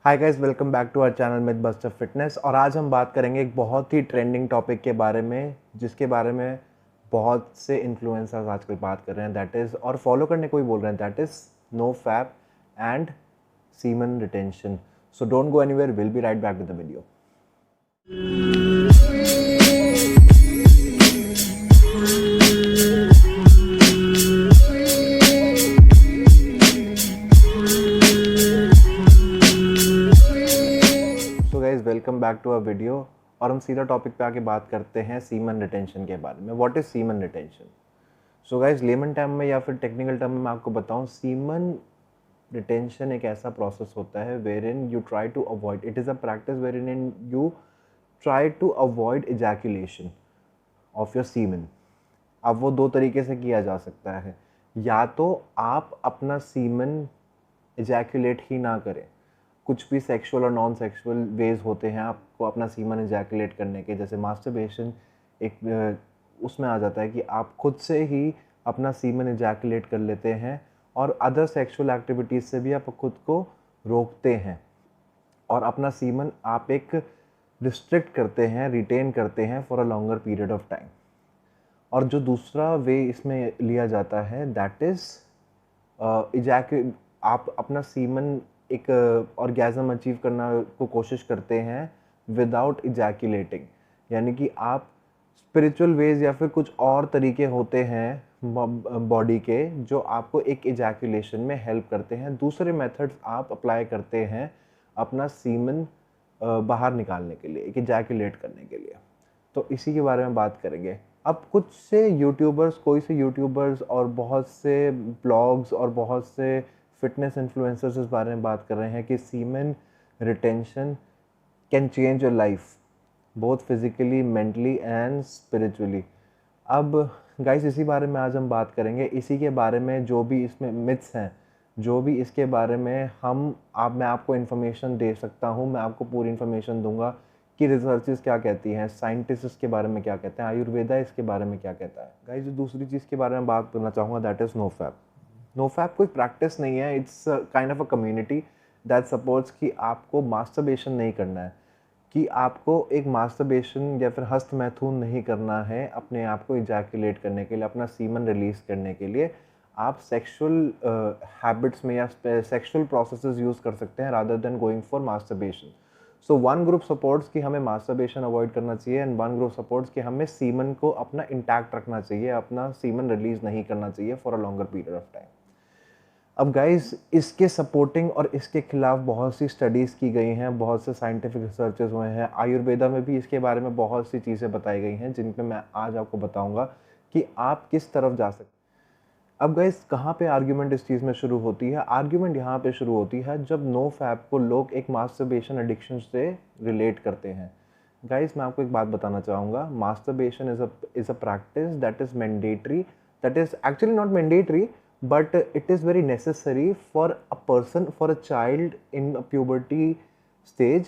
Hi guys, welcome back to our channel mythbuster fitness. और आज हम बात करेंगे एक बहुत ही ट्रेंडिंग टॉपिक के बारे में, जिसके बारे में बहुत से इन्फ्लुएंसर्स आजकल बात कर रहे हैं, दैट इज़, और फॉलो करने को ही बोल रहे हैं, that is no fap and semen retention. So don't go anywhere, will be right back with the video. So guys, welcome back to a video. और हम सीधा टॉपिक पे आके बात करते हैं सीमन रिटेंशन के बारे में। What is semen retention? So guys, lemon term में या फिर टेक्निकल टर्म में मैं आपको बताऊं, सीमन रिटेंशन एक ऐसा प्रोसेस होता है wherein you try to avoid, it is a practice wherein you try to avoid ejaculation of your semen. अब वो दो तरीके से किया जा सकता है, या तो आप अपना सीमन इजैकुलेट ही ना करें। कुछ भी सेक्सुअल और नॉन सेक्सुअल वेज होते हैं आपको अपना सीमन इजैकुलेट करने के, जैसे मास्टरबेशन एक उसमें आ जाता है कि आप खुद से ही अपना सीमन इजैकुलेट कर लेते हैं, और अदर सेक्सुअल एक्टिविटीज़ से भी आप खुद को रोकते हैं और अपना सीमन आप एक रिस्ट्रिक्ट करते हैं, रिटेन करते हैं for a longer period of time. और जो दूसरा वे इसमें लिया जाता है, दैट इज़ आप अपना सीमन एक ऑर्गेज़म अचीव करना को कोशिश करते हैं विदाउट इजैकुलेटिंग, यानी कि आप स्पिरिचुअल वेज या फिर कुछ और तरीके होते हैं बॉडी के जो आपको एक इजैकुलेशन में हेल्प करते हैं। दूसरे मेथड्स आप अप्लाई करते हैं अपना सीमन बाहर निकालने के लिए, एक इजैकुलेट करने के लिए। तो इसी के बारे में बात करेंगे। अब कुछ से यूट्यूबर्स, कोई से यूट्यूबर्स और बहुत से ब्लॉग्स और बहुत से फिटनेस इन्फ्लुएंसर्स इस बारे में बात कर रहे हैं कि semen retention can change your life both physically, mentally and spiritually. अब गाइस, इसी बारे में आज हम बात करेंगे। इसी के बारे में जो भी इसमें मिथ्स हैं, जो भी इसके बारे में मैं आपको इन्फॉर्मेशन दे सकता हूँ, मैं आपको पूरी इन्फॉर्मेशन दूंगा कि रिसर्चेस क्या कहती हैं, साइंटिस्ट इसके बारे में क्या कहते हैं, आयुर्वेदा इसके बारे में क्या कहता है। गाइस, जो दूसरी चीज़ के बारे में बात करना चाहूँगा, that is no fap. No fap कोई प्रैक्टिस नहीं है, it's kind of a community that supports कि आपको मास्टरबेशन नहीं करना है, कि आपको एक मास्टरबेशन या फिर हस्त मैथुन नहीं करना है अपने आप को इजैकुलेट करने के लिए, अपना सीमन रिलीज करने के लिए। आप सेक्सुअल हैबिट्स में या सेक्सुअल प्रोसेसेस यूज़ कर सकते हैं rather than going for masturbation. So one group supports कि हमें मास्टरबेशन अवॉइड करना चाहिए, एंड वन ग्रुप सपोर्ट्स कि हमें सीमन को अपना इंटैक्ट रखना चाहिए, अपना सीमन रिलीज नहीं करना चाहिए for a longer period of time. अब गाइस, इसके सपोर्टिंग और इसके खिलाफ बहुत सी स्टडीज़ की गई हैं, बहुत से साइंटिफिक रिसर्चेस हुए हैं। आयुर्वेदा में भी इसके बारे में बहुत सी चीज़ें बताई गई हैं, जिन पे मैं आज आपको बताऊंगा कि आप किस तरफ जा सकते हैं। अब गाइस, कहाँ पे आर्ग्यूमेंट इस चीज़ में शुरू होती है? आर्ग्यूमेंट यहाँ पे शुरू होती है जब नो फैप को लोग एक मास्टरबेशन एडिक्शन से रिलेट करते हैं। गाइस, मैं आपको एक बात बताना चाहूँगा, masturbation is a practice that is mandatory, that is actually not mandatory, but it is very necessary for a person, for a child in a puberty stage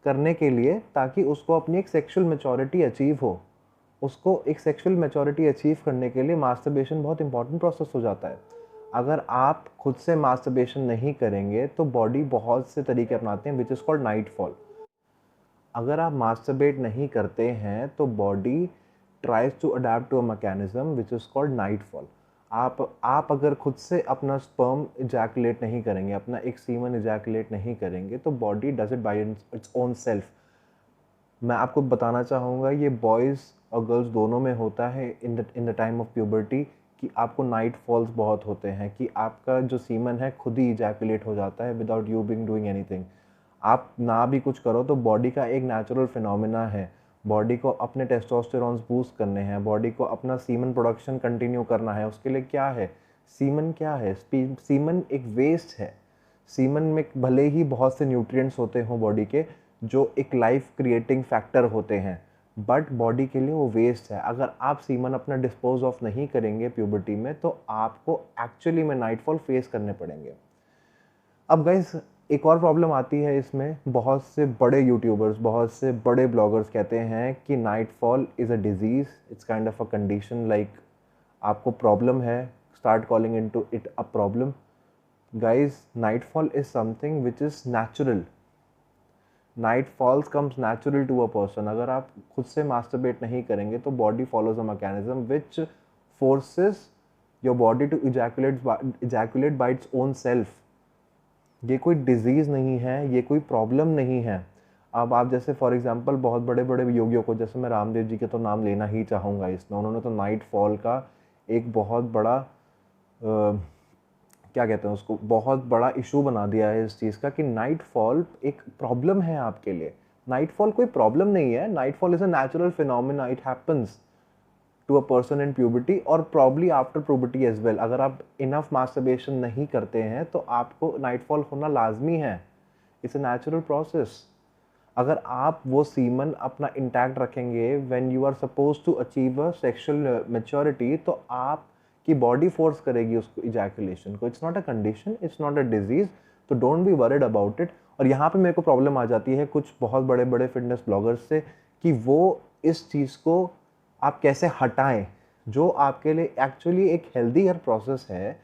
करने के लिए, ताकि उसको अपनी एक सेक्सुअल मैच्योरिटी अचीव हो। उसको एक सेक्सुअल मैच्योरिटी अचीव करने के लिए मास्टरबेशन बहुत इंपॉर्टेंट प्रोसेस हो जाता है। अगर आप खुद से मास्टरबेशन नहीं करेंगे तो बॉडी बहुत से तरीके अपनाते हैं, which is called night fall. अगर आप मास्टरबेट नहीं करते हैं तो body tries to adapt to a mechanism which is called night fall. आप अगर खुद से अपना स्पर्म इजैकुलेट नहीं करेंगे, अपना एक सीमन इजैकुलेट नहीं करेंगे, तो body does it by its own self. मैं आपको बताना चाहूँगा, ये बॉयज़ और गर्ल्स दोनों में होता है in the time of puberty, कि आपको नाइट फॉल्स बहुत होते हैं, कि आपका जो सीमन है खुद ही इजैकुलेट हो जाता है without you being doing anything. आप ना भी कुछ करो तो बॉडी का एक नेचुरल फिनोमिना है, बॉडी को अपने टेस्टोस्टेरॉन्स बूस्ट करने हैं, बॉडी को अपना सीमन प्रोडक्शन कंटिन्यू करना है। उसके लिए क्या है सीमन? क्या है सीमन? एक वेस्ट है। सीमन में भले ही बहुत से न्यूट्रिएंट्स होते हों बॉडी के, जो एक लाइफ क्रिएटिंग फैक्टर होते हैं, बट बॉडी के लिए वो वेस्ट है। अगर आप सीमन अपना डिस्पोज ऑफ नहीं करेंगे प्यूबर्टी में, तो आपको एक्चुअली में नाइटफॉल फेस करने पड़ेंगे। अब गाइस, एक और प्रॉब्लम आती है इसमें। बहुत से बड़े यूट्यूबर्स, बहुत से बड़े ब्लॉगर्स कहते हैं कि nightfall is a disease, it's kind of a condition, like आपको प्रॉब्लम है, start calling into it a problem. Guys, nightfall is something which is natural. Night falls comes natural to a person. अगर आप खुद से masturbate नहीं करेंगे तो body follows a mechanism which forces your body to ejaculate by its own self. ये कोई disease नहीं है, ये कोई प्रॉब्लम नहीं है। अब आप जैसे फॉर एग्जांपल बहुत बड़े बड़े योगियों को, जैसे मैं रामदेव जी के तो नाम लेना ही चाहूँगा इसमें, उन्होंने तो नाइट फॉल का एक बहुत बड़ा क्या कहते हैं उसको, बहुत बड़ा इशू बना दिया है इस चीज़ का कि नाइट फॉल एक प्रॉब्लम है आपके लिए। नाइट फॉल कोई प्रॉब्लम नहीं है, night fall is a natural phenomena, it happens to a person in puberty और probably after puberty as well. अगर आप इनफ मास्टरबेशन नहीं करते हैं तो आपको नाइट फॉल होना लाजमी है, इट्स अ नेचुरल प्रोसेस। अगर आप वो सीमन अपना इंटैक्ट रखेंगे when you are suppose to achieve a sexual maturity, तो आपकी बॉडी फोर्स करेगी उसको इजैकुलेशन को। It's not a condition, it's not a disease, तो don't be worried about it. और यहाँ पे मेरे को प्रॉब्लम आ जाती है कुछ बहुत बड़े बड़े फिटनेस ब्लॉगर्स से कि वो इस चीज़ को आप कैसे हटाएं, जो आपके लिए एक्चुअली एक हेल्दी प्रोसेस है,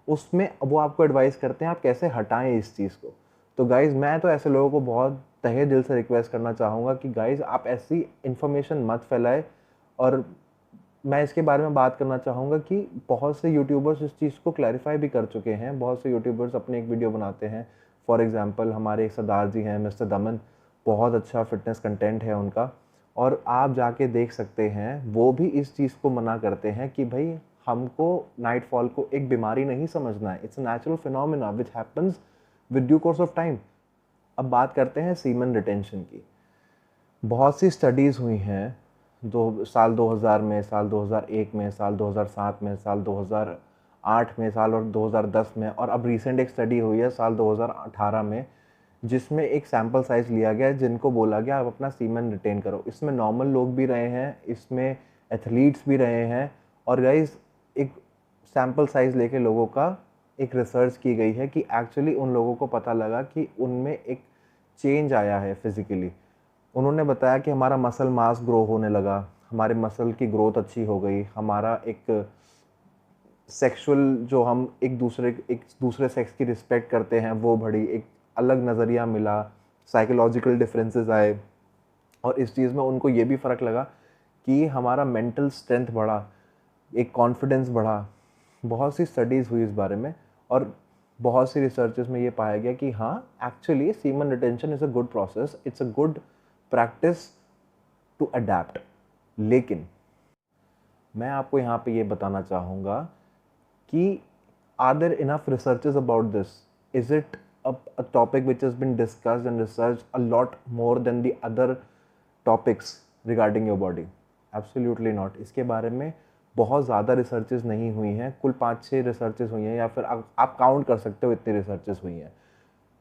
उसमें वो आपको एडवाइस करते हैं आप कैसे हटाएं इस चीज़ को। तो गाइज़ मैं तो ऐसे लोगों को बहुत तहे दिल से रिक्वेस्ट करना चाहूँगा कि गाइज़ आप ऐसी इन्फॉर्मेशन मत फैलाएं। और मैं इसके बारे में बात करना चाहूँगा कि बहुत से यूट्यूबर्स इस चीज़ को क्लैरिफाई भी कर चुके हैं। बहुत से यूट्यूबर्स अपने एक वीडियो बनाते हैं, फॉर एग्जांपल हमारे एक सरदार जी हैं मिस्टर दमन, बहुत अच्छा फिटनेस कंटेंट है उनका, और आप जाके देख सकते हैं वो भी इस चीज़ को मना करते हैं कि भाई हमको नाइट फॉल को एक बीमारी नहीं समझना है, it's a natural phenomena which happens with due course of time. अब बात करते हैं सीमन रिटेंशन की। बहुत सी स्टडीज़ हुई हैं, साल 2000 में, साल 2001 में, साल 2007 में, साल 2008 में, साल और 2010 में, और अब रिसेंट एक स्टडी हुई है साल 2018 में, जिसमें एक सैम्पल साइज़ लिया गया है जिनको बोला गया आप अपना सीमन रिटेन करो। इसमें नॉर्मल लोग भी रहे हैं, इसमें एथलीट्स भी रहे हैं, और गाइस एक सैम्पल साइज़ लेके लोगों का एक रिसर्च की गई है कि एक्चुअली उन लोगों को पता लगा कि उनमें एक चेंज आया है फिज़िकली। उन्होंने बताया कि हमारा मसल मास ग्रो होने लगा, हमारे मसल की ग्रोथ अच्छी हो गई, हमारा एक सेक्सुअल जो हम एक दूसरे सेक्स की रिस्पेक्ट करते हैं वो बढ़ी, एक अलग नज़रिया मिला, साइकोलॉजिकल डिफरेंसेस आए, और इस चीज़ में उनको ये भी फ़र्क लगा कि हमारा मेंटल स्ट्रेंथ बढ़ा, एक कॉन्फिडेंस बढ़ा। बहुत सी स्टडीज़ हुई इस बारे में, और बहुत सी रिसर्चेस में ये पाया गया कि हाँ actually semen retention is a good process, it's a good practice to adapt. लेकिन मैं आपको यहाँ पे ये बताना चाहूँगा कि are there enough researches about this? Is it a topic which has been discussed and researched a lot more than the other topics regarding your body? Absolutely not. इसके बारे में बहुत ज़्यादा रिसर्चेस नहीं हुई हैं, कुल 5-6 रिसर्चेस हुई हैं, या फिर आप काउंट कर सकते हो इतनी रिसर्चेस हुई हैं।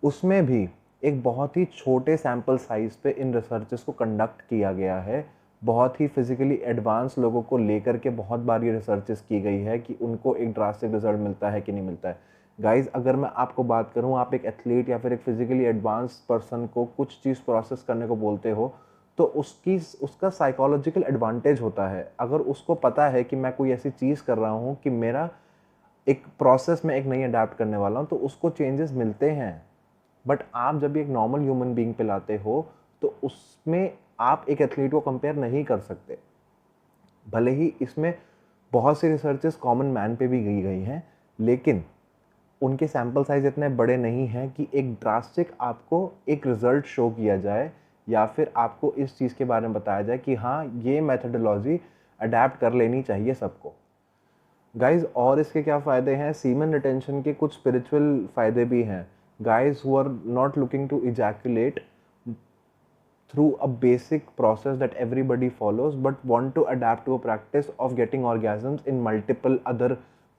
उसमें भी एक बहुत ही छोटे सैम्पल साइज़ पे इन रिसर्चेस को कंडक्ट किया गया है। बहुत ही फिज़िकली एडवांस लोगों को लेकर के बहुत बार ये रिसर्चेस की गई है कि उनको एक ड्रास्टिक रिजल्ट मिलता है कि नहीं मिलता है। गाइज़ अगर मैं आपको बात करूँ, आप एक एथलीट या फिर एक फिज़िकली एडवांस पर्सन को कुछ चीज़ प्रोसेस करने को बोलते हो, तो उसका साइकोलॉजिकल एडवांटेज होता है। अगर उसको पता है कि मैं कोई ऐसी चीज़ कर रहा हूँ कि मेरा एक प्रोसेस में एक नई अडेप्ट करने वाला हूँ, तो उसको चेंजेस मिलते हैं। बट आप जब एक नॉर्मल ह्यूमन बीइंग पे लाते हो तो उसमें आप एक एथलीट को कंपेयर नहीं कर सकते। भले ही इसमें बहुत सी रिसर्चेस कॉमन मैन पे भी गई हैं, लेकिन उनके सैम्पल साइज इतने बड़े नहीं हैं कि एक ड्रास्टिक आपको एक रिज़ल्ट शो किया जाए, या फिर आपको इस चीज़ के बारे में बताया जाए कि हाँ ये मेथडोलॉजी अडेप्ट कर लेनी चाहिए सबको। गाइज और इसके क्या फ़ायदे हैं? सीमन रिटेंशन के कुछ स्पिरिचुअल फ़ायदे भी हैं। Guys who are not looking to ejaculate through a basic process that everybody follows but want to adapt to a practice of getting orgasms in multiple other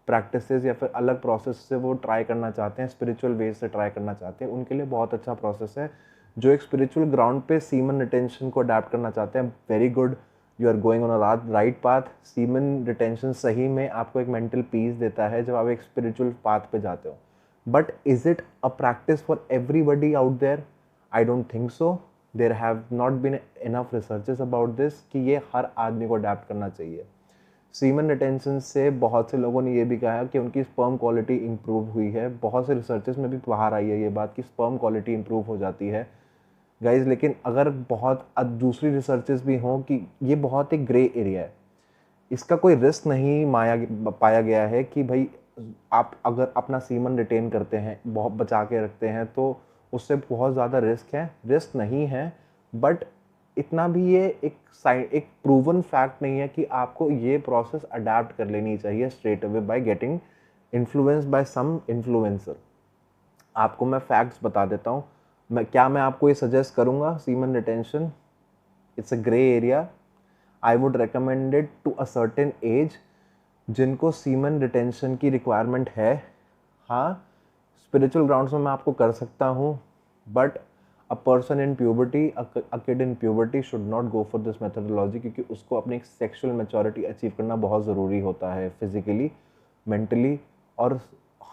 practices, या फिर अलग process से वो ट्राई करना चाहते हैं, स्पिरिचुअल वे से try करना चाहते हैं, उनके लिए बहुत अच्छा प्रोसेस है। जो एक स्पिरिचुअल ग्राउंड पे सीमन रिटेंशन को अडेप्ट करना चाहते हैं, very good, you are going on a right path. Semen retention सही में आपको एक मेंटल पीस देता है जब आप एक स्पिरिचुअल पाथ पे जाते हो। But is it a practice for everybody out there? I don't think so. There have not been enough researches about this कि ये हर आदमी को अडेप्ट करना चाहिए। सीमन रिटेंशन से बहुत से लोगों ने ये भी कहा कि उनकी स्पर्म क्वालिटी इंप्रूव हुई है। बहुत से रिसर्चेस में भी बाहर आई है ये बात कि स्पर्म क्वालिटी इंप्रूव हो जाती है गाइज। लेकिन अगर बहुत दूसरी रिसर्चेस भी हों कि ये बहुत एक ग्रे एरिया है, इसका कोई रिस्क नहीं पाया गया है कि भाई आप अगर अपना सीमन रिटेन करते हैं, बहुत बचा के रखते हैं, तो उससे बहुत ज़्यादा रिस्क नहीं है। बट इतना भी ये एक प्रूवन फैक्ट नहीं है कि आपको ये प्रोसेस अडेप्ट कर लेनी चाहिए straight away by getting influenced by some influencer. आपको मैं फैक्ट्स बता देता हूँ। मैं आपको ये सजेस्ट करूँगा semen retention, it's a grey area. I would recommend it to a certain age जिनको सीमन रिटेंशन की रिक्वायरमेंट है। हाँ, स्पिरिचुअल ग्राउंड्स में मैं आपको कर सकता हूँ, but a person in puberty, a kid in puberty should not go for this methodology, क्योंकि उसको अपनी एक सेक्शुअल मैच्योरिटी अचीव करना बहुत ज़रूरी होता है, फिजिकली, मेंटली, और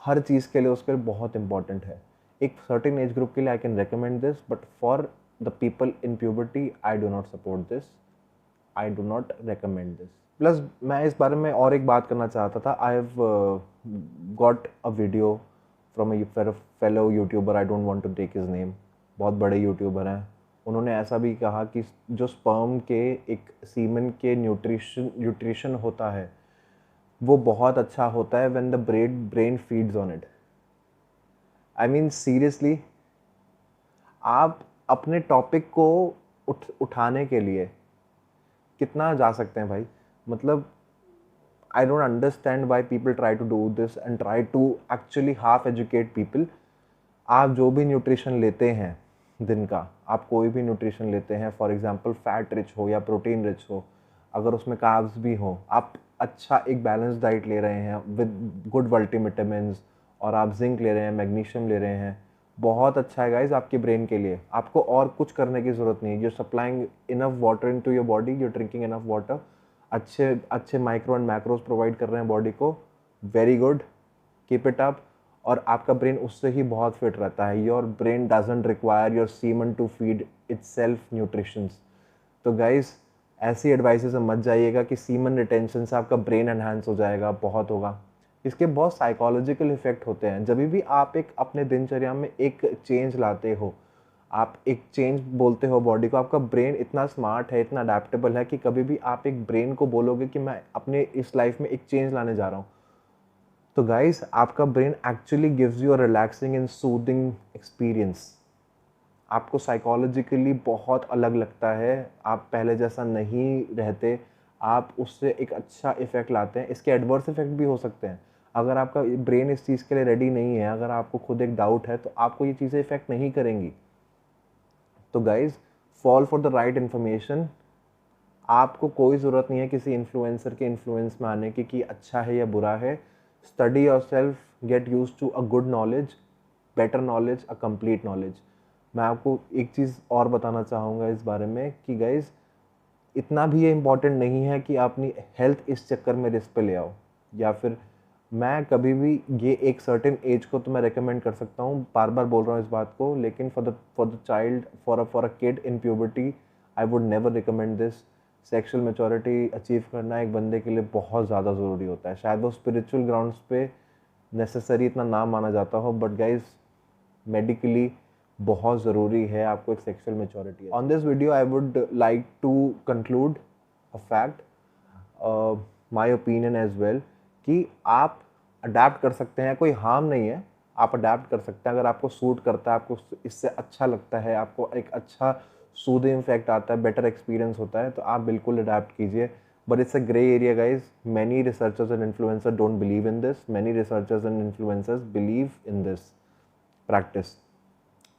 हर चीज़ के लिए उसके लिए बहुत इंपॉर्टेंट है। एक सर्टेन एज ग्रुप के लिए I can recommend this, but for the people in puberty I do not support this, I do not recommend this. Plus मैं इस बारे में और एक बात करना चाहता था। I have got a video from a fellow YouTuber, I don't want to take his name, बहुत बड़े यूट्यूबर हैं। उन्होंने ऐसा भी कहा कि जो स्पर्म के एक सीमन के न्यूट्रिशन होता है वो बहुत अच्छा होता है when the brain feeds on it. I mean seriously, आप अपने टॉपिक को उठाने के लिए कितना जा सकते हैं भाई? मतलब I don't understand why people try to do this and try to actually half educate people. आप जो भी न्यूट्रिशन लेते हैं दिन का, आप कोई भी न्यूट्रिशन लेते हैं, फॉर एग्जांपल फैट रिच हो या प्रोटीन रिच हो, अगर उसमें कार्ब्स भी हो, आप अच्छा एक बैलेंस डाइट ले रहे हैं विद गुड मल्टीविटामिन्स, और आप जिंक ले रहे हैं, मैग्नीशियम ले रहे हैं, बहुत अच्छा है गाइज आपके ब्रेन के लिए। आपको और कुछ करने की ज़रूरत नहीं है। You supplying enough water into your body, you drinking enough water, अच्छे अच्छे माइक्रो एंड मैक्रोज प्रोवाइड कर रहे हैं बॉडी को, very good, keep it up. और आपका ब्रेन उससे ही बहुत फिट रहता है। Your brain doesn't require your semen to feed itself nutritions. तो गाइस, ऐसी एडवाइसेस में मत जाइएगा कि सीमन रिटेंशन से आपका ब्रेन एनहांस हो जाएगा, बहुत होगा। इसके बहुत साइकोलॉजिकल इफेक्ट होते हैं। जब भी आप एक अपने दिनचर्या में एक चेंज लाते हो, आप एक चेंज बोलते हो बॉडी को, आपका ब्रेन इतना स्मार्ट है, इतना अडेप्टेबल है कि कभी भी आप एक ब्रेन को बोलोगे कि मैं अपने इस लाइफ में एक चेंज लाने जा रहा हूँ, तो गाइस आपका brain actually gives you a relaxing and soothing experience. आपको साइकोलॉजिकली बहुत अलग लगता है, आप पहले जैसा नहीं रहते, आप उससे एक अच्छा इफेक्ट लाते हैं। इसके एडवर्स इफेक्ट भी हो सकते हैं। अगर आपका ब्रेन इस चीज़ के लिए रेडी नहीं है, अगर आपको खुद एक डाउट है, तो आपको ये चीज़ें इफेक्ट नहीं करेंगी। तो guys, fall for the right information. आपको कोई ज़रूरत नहीं है किसी इन्फ्लुएंसर के इन्फ्लुएंस में आने की कि अच्छा है या बुरा है। Study your self, get use to a good knowledge, better knowledge, a complete knowledge. मैं आपको एक चीज़ और बताना चाहूँगा इस बारे में कि गाइज, इतना भी ये इम्पॉर्टेंट नहीं है कि आप अपनी हेल्थ इस चक्कर में रिस्क पे ले आओ। या फिर मैं कभी भी ये एक सर्टेन एज को तो मैं रेकमेंड कर सकता हूँ, बार बार बोल रहा हूँ इस बात को, लेकिन for the child, for a kid in puberty, I would never recommend this. Sexual maturity achieve करना एक बंदे के लिए बहुत ज़्यादा ज़रूरी होता है। शायद वो स्पिरिचुअल ग्राउंड्स पे नेसेसरी इतना ना माना जाता हो, बट गाइज मेडिकली बहुत ज़रूरी है आपको एक sexual maturity. On this video I would like to conclude a fact, my opinion as well, कि आप अडेप्ट कर सकते हैं, कोई हार्म नहीं है, आप अडेप्ट कर सकते हैं। अगर आपको सूट करता है, आपको इससे अच्छा लगता है, आपको एक अच्छा सूदिंग इफेक्ट आता है, बेटर एक्सपीरियंस होता है, तो आप बिल्कुल अडेप्ट कीजिए। But it's a grey area guys. Many researchers and influencers don't believe in this, many researchers and influencers believe in this practice.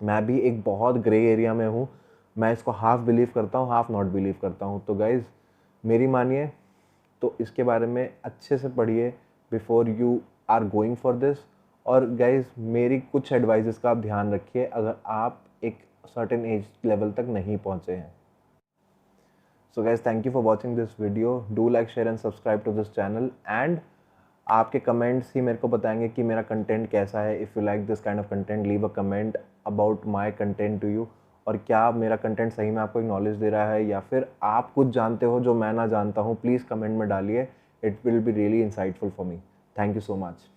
मैं भी एक बहुत ग्रे एरिया में हूँ। मैं इसको हाफ बिलीव करता हूँ, हाफ नॉट बिलीव करता हूँ। तो गाइज, मेरी मानिए तो इसके बारे में अच्छे से पढ़िए before you are going for this. और गाइज, मेरी कुछ एडवाइजेस का आप ध्यान रखिए अगर आप एक सर्टेन एज लेवल तक नहीं पहुँचे हैं। So guys, thank you for watching this video. Do like, share and subscribe to this channel. And आपके कमेंट्स ही मेरे को बताएंगे कि मेरा कंटेंट कैसा है। If you like this kind of content, leave a comment about my content to you. और क्या मेरा कंटेंट सही में आपको एक नॉलेज दे रहा है, या फिर आप कुछ जानते हो जो मैं ना जानता हूँ, प्लीज़ कमेंट में डालिए। It will be really insightful for me. Thank you so much.